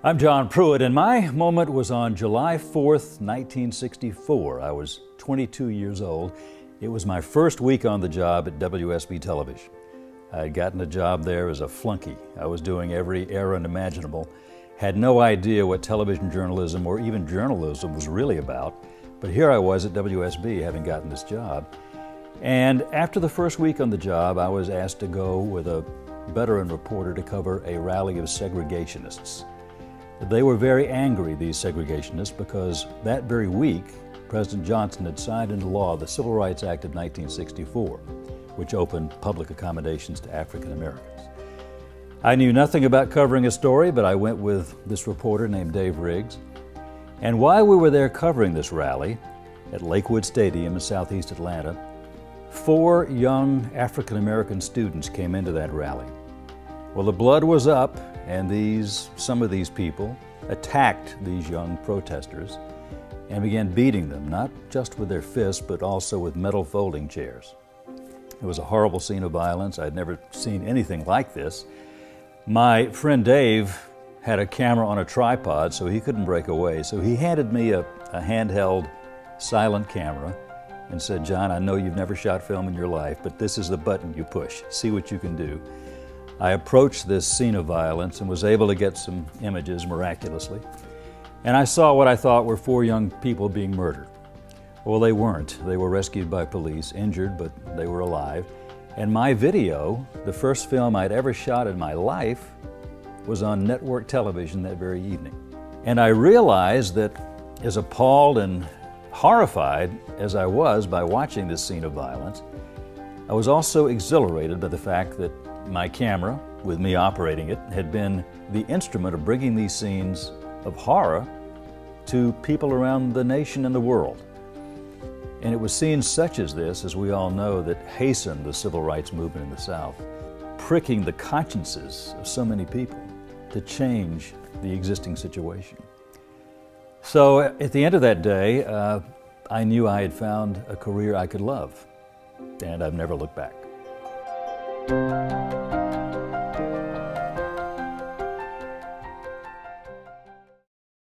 I'm John Pruitt, and my moment was on July 4th, 1964. I was 22 years old. It was my first week on the job at WSB Television. I had gotten a job there as a flunky. I was doing every errand imaginable, had no idea what television journalism or even journalism was really about, but here I was at WSB having gotten this job. And after the first week on the job, I was asked to go with a veteran reporter to cover a rally of segregationists. They were very angry, these segregationists, because that very week, President Johnson had signed into law the Civil Rights Act of 1964, which opened public accommodations to African Americans. I knew nothing about covering a story, but I went with this reporter named Dave Riggs. And while we were there covering this rally at Lakewood Stadium in southeast Atlanta, 4 young African American students came into that rally. Well, the blood was up, and some of these people attacked these young protesters and began beating them, not just with their fists, but also with metal folding chairs. It was a horrible scene of violence. I'd never seen anything like this. My friend Dave had a camera on a tripod, so he couldn't break away. So he handed me a handheld silent camera and said, "John, I know you've never shot film in your life, but this is the button you push. See what you can do." I approached this scene of violence and was able to get some images miraculously. And I saw what I thought were 4 young people being murdered. Well, they weren't. They were rescued by police, injured, but they were alive. And my video, the first film I'd ever shot in my life, was on network television that very evening. And I realized that as appalled and horrified as I was by watching this scene of violence, I was also exhilarated by the fact that my camera, with me operating it, had been the instrument of bringing these scenes of horror to people around the nation and the world. And it was scenes such as this, as we all know, that hastened the civil rights movement in the South, pricking the consciences of so many people to change the existing situation. So at the end of that day, I knew I had found a career I could love, and I've never looked back.